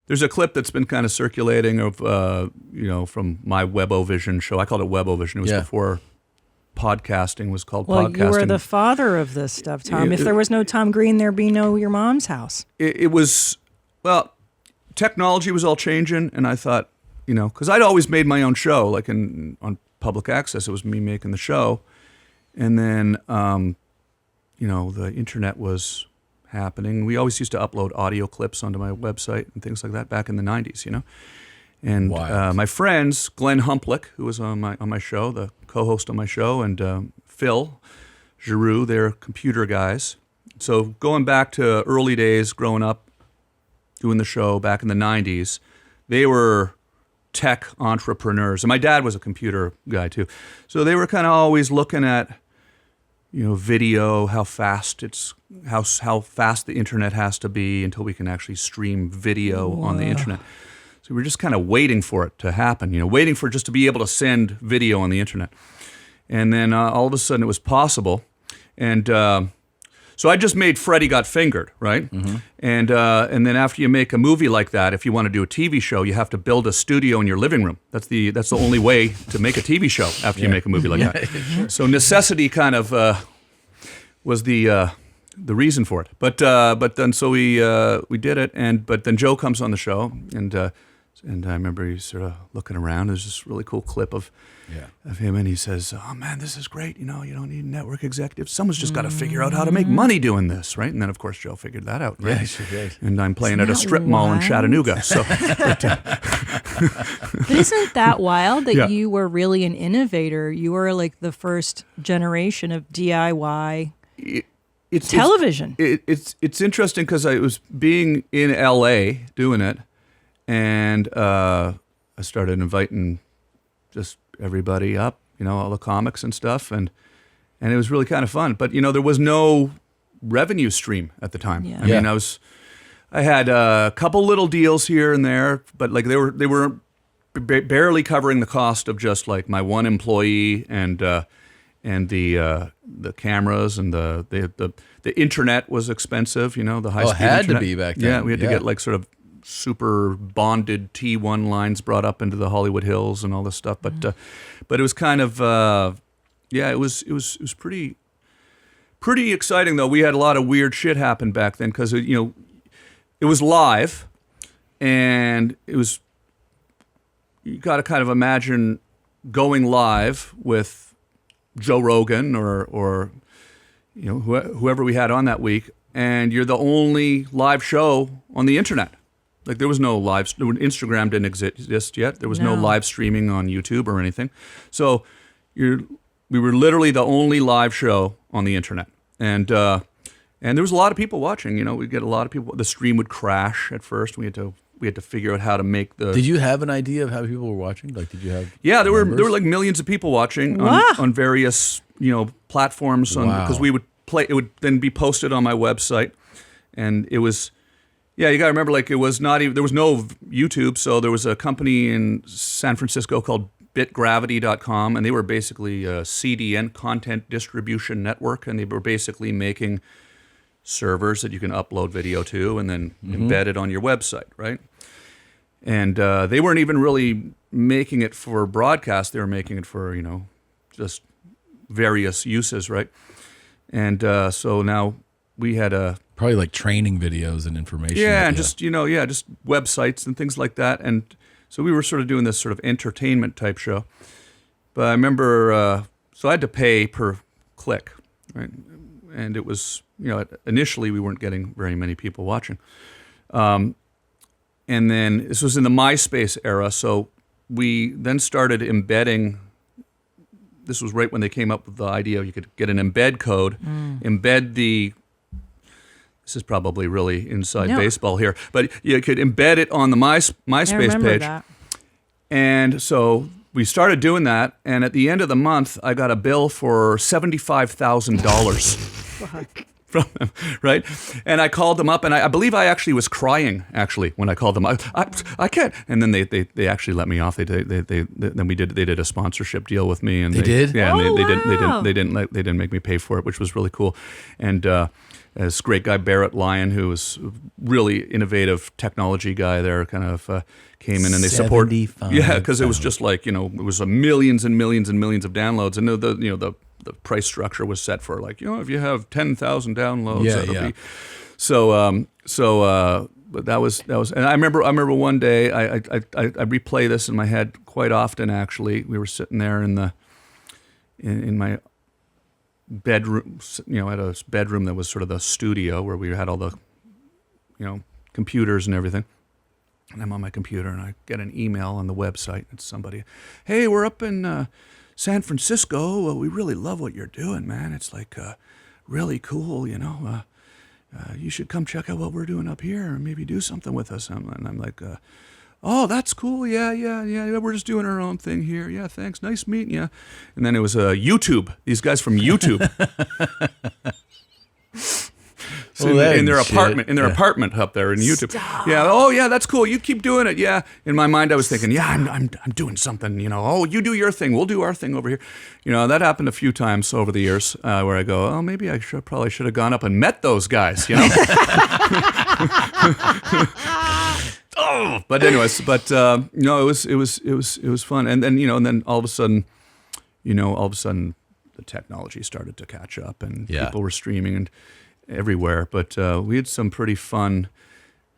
There's a clip that's been kind of circulating of, from my Webovision show. I called it Webovision. It was before podcasting was called podcasting. Well, you were the father of this stuff, Tom. If there was no Tom Green, there'd be no Your Mom's House. It was, technology was all changing, and I thought, because I'd always made my own show, like on public access, it was me making the show. And then, the internet was happening. We always used to upload audio clips onto my website and things like that back in the 90s, And my friends, Glenn Humplick, who was on my show, the co-host on my show, and Phil Giroux, they're computer guys. So going back to early days, growing up, doing the show back in the 90s, they were tech entrepreneurs. And my dad was a computer guy too. So they were kind of always looking at, video, how fast the internet has to be until we can actually stream video on the internet. So we're just kind of waiting for it to happen, waiting for just to be able to send video on the internet. And then all of a sudden it was possible. And so I just made Freddy Got Fingered, right? Mm-hmm. And then after you make a movie like that, if you want to do a TV show, you have to build a studio in your living room. That's the only way to make a TV show after you make a movie like that. Sure. So necessity kind of was the reason for it. But then so we did it, but then Joe comes on the show, and I remember he's sort of looking around. There's this really cool clip of him, and he says, "Oh man, this is great. You don't need network executives. Someone's just got to figure out how to make money doing this, right?" And then of course Joe figured that out, right? Yeah, sure did. And I'm playing at a strip mall in Chattanooga. So, but isn't that wild that you were really an innovator? You were like the first generation of DIY television. It's interesting because I was being in LA doing it, and I started inviting just everybody up, all the comics and stuff, and it was really kind of fun. But there was no revenue stream at the time. Yeah. I mean, I had a couple little deals here and there, but like they were barely covering the cost of just like my one employee and the cameras and the internet was expensive. The high speed had internet. To be back then. Yeah, we had to get like sort of super bonded T1 lines brought up into the Hollywood Hills and all this stuff, but it was kind of it was pretty exciting though. We had a lot of weird shit happen back then because it was live, and it was, you got to kind of imagine going live with Joe Rogan or whoever we had on that week, and you're the only live show on the internet. Like there was no Instagram didn't exist yet. There was no live streaming on YouTube or anything. So we were literally the only live show on the internet. And there was a lot of people watching. We'd get a lot of people. The stream would crash at first. We had to figure out how to make the. Did you have an idea of how people were watching? Like, did you have? Yeah, there were like millions of people watching on various platforms. Because we would play. It would then be posted on my website, and it was. Yeah, you got to remember, like, it was not even, there was no YouTube, so there was a company in San Francisco called bitgravity.com, and they were basically a CDN, content distribution network, and they were basically making servers that you can upload video to and then embed it on your website, right? And they weren't even really making it for broadcast, they were making it for, just various uses, right? And so now we had a... Probably like training videos and information. Yeah, and just, just websites and things like that. And so we were sort of doing this sort of entertainment type show. But I remember, so I had to pay per click, right? And it was, initially we weren't getting very many people watching. And then this was in the MySpace era. So we then started embedding. This was right when they came up with the idea you could get an embed code, embed the... This is probably really inside baseball here, but you could embed it on the MySpace page. That. And so we started doing that, and at the end of the month, I got a bill for $75,000. from them, right? And I called them up, and I believe I actually was crying when I called them. I can't. And then they actually let me off. They did a sponsorship deal with me, and They did? Yeah, Oh, and wow. they didn't make me pay for it, which was really cool. And this great guy Barrett Lyon, who was a really innovative technology guy there, kind of came in, and they support. Yeah, because it was just like, it was millions and millions and millions of downloads, and the price structure was set for like, if you have 10,000 downloads, Yeah, that'll yeah. be. But that was, and I remember one day I replay this in my head quite often. Actually, we were sitting there in my bedroom, at a bedroom that was sort of the studio where we had all the, computers and everything. And I'm on my computer, and I get an email on the website. It's somebody, hey, we're up in San Francisco. Well, we really love what you're doing, man. It's like really cool, you should come check out what we're doing up here and maybe do something with us. And I'm like, oh, that's cool. Yeah. We're just doing our own thing here. Yeah, thanks. Nice meeting you. And then it was YouTube. These guys from YouTube. So in their apartment up there in YouTube. Stop. Yeah. Oh, yeah. That's cool. You keep doing it. Yeah. In my mind, I was thinking, yeah, I'm doing something. Oh, you do your thing. We'll do our thing over here. That happened a few times over the years where I go, oh, maybe I probably should have gone up and met those guys. Oh, but anyways, no, it was fun, and then all of a sudden, the technology started to catch up, and people were streaming and everywhere. But we had some pretty fun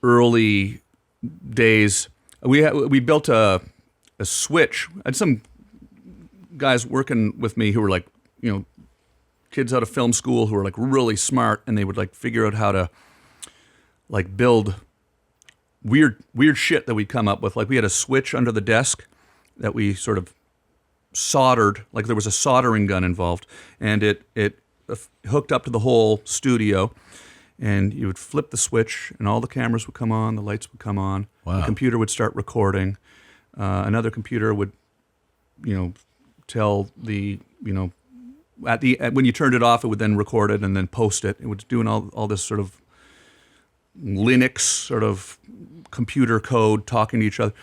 early days. We built a switch. I had some guys working with me who were like, kids out of film school who were like really smart, and they would like figure out how to like build weird shit that we'd come up with. Like we had a switch under the desk that we sort of soldered, like there was a soldering gun involved, and it hooked up to the whole studio, and you would flip the switch and all the cameras would come on, the lights would come on, Wow. The computer would start recording, another computer would, tell the, when you turned it off, it would then record it and then post it. It was doing all this sort of Linux sort of computer code talking to each other.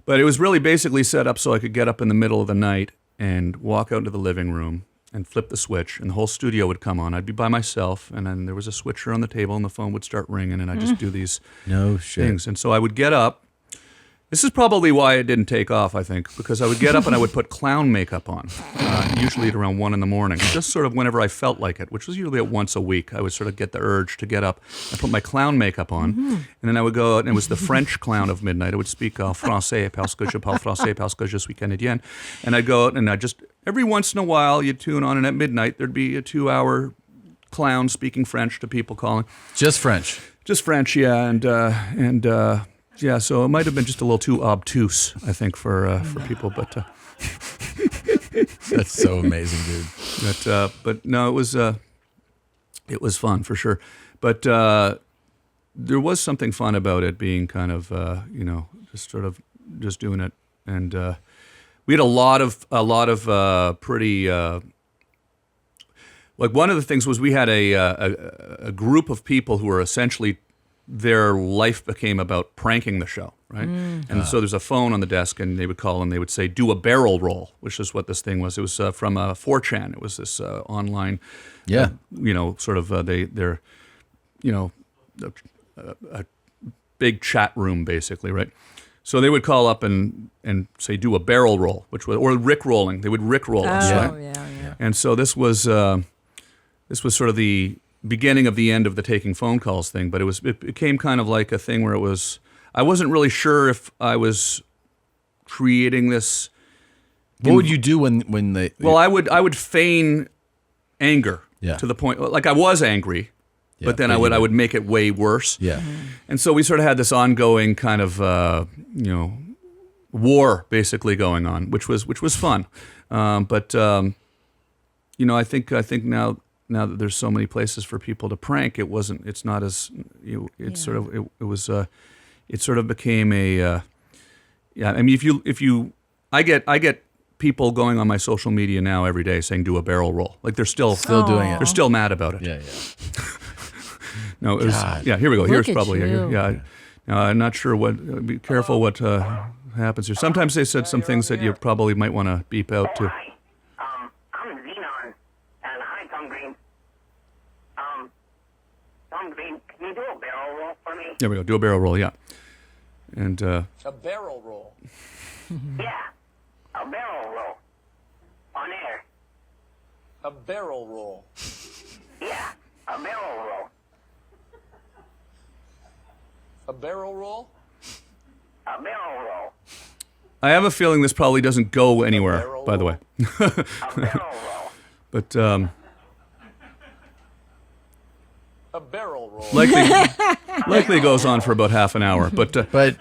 But it was really basically set up so I could get up in the middle of the night and walk out into the living room and flip the switch, and the whole studio would come on. I'd be by myself, and then there was a switcher on the table, and the phone would start ringing, and I'd just do these No shit. things. And so I would get up. This is probably why it didn't take off, I think, because I would get up and I would put clown makeup on, usually at around 1 a.m, just sort of whenever I felt like it, which was usually at once a week. I would sort of get the urge to get up and put my clown makeup on, and then I would go out, and it was the French clown of midnight. I would speak en français, parce que je parle français, parce que je suis canadien, and I'd go out, and I just, every once in a while, you'd tune on, and at midnight, there'd be a 2-hour clown speaking French to people calling. Just French. Just French, yeah, yeah, so it might have been just a little too obtuse, I think, for people, but That's so amazing, dude. but no, it was fun for sure. But there was something fun about it being kind of just sort of just doing it, and we had a lot of pretty. Like one of the things was we had a group of people who were essentially, their life became about pranking the show, right? And so there's a phone on the desk, and they would call and they would say, do a barrel roll, which is what this thing was. It was from 4chan. It was this online, sort of they're a big chat room, basically, right? So they would call up and say, do a barrel roll, which was, or Rick rolling. They would Rick roll us, right? Yeah. And so this was sort of the beginning of the end of the taking phone calls thing, but it became kind of like a thing where I wasn't really sure if I was creating this. What would you do when they? Well, I would feign anger Yeah. to the point, like I was angry, Yeah, but then I would make it way worse. Yeah. And so we sort of had this ongoing kind of war basically going on, which was fun. But I think now that there's so many places for people to prank, it's not as it sort of became a I mean, I get people going on my social media now every day saying do a barrel roll. Like they're still doing it. They're still mad about it. Yeah. No, it was, God. yeah. Here we go. Here's at probably you. yeah. Now, I'm not sure what. Be careful what happens here. Sometimes they said some things that you probably might want to beep out too. Hi. I'm Xenon, and hi, Tom Green. Tom Green, can you do a barrel roll for me? There we go. Do a barrel roll. Yeah. And A barrel roll. Yeah, a barrel roll. On air. A barrel roll. Yeah, a barrel roll. A barrel roll? A barrel roll. I have a feeling this probably doesn't go anywhere. barrel By the way, A barrel roll. but A barrel roll. likely goes on for about half an hour. But But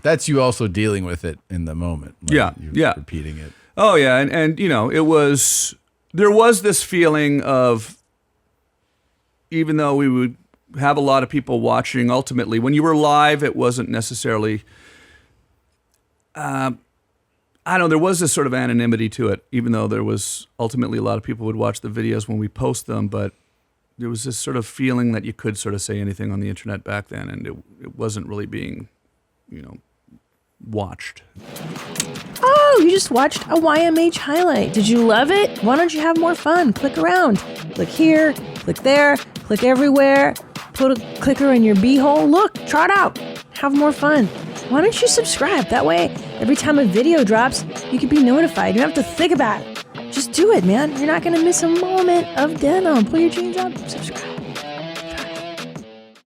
that's you also dealing with it in the moment. Like Yeah, you're yeah. repeating it. oh yeah, and you know, there was this feeling of, even though we would have a lot of people watching, ultimately when you were live, it wasn't necessarily. I don't know. There was this sort of anonymity to it, even though there was ultimately a lot of people would watch the videos when we post them, but there was this sort of feeling that you could sort of say anything on the internet back then, and it wasn't really being, watched. Oh, you just watched a YMH highlight. Did you love it? Why don't you have more fun? Click around. Click here, click there, click everywhere. Put a clicker in your beehole. Look, try it out. Have more fun. Why don't you subscribe? That way, every time a video drops, you can be notified. You don't have to think about it. Just do it, man. You're not going to miss a moment of denim. Pull your jeans up, subscribe.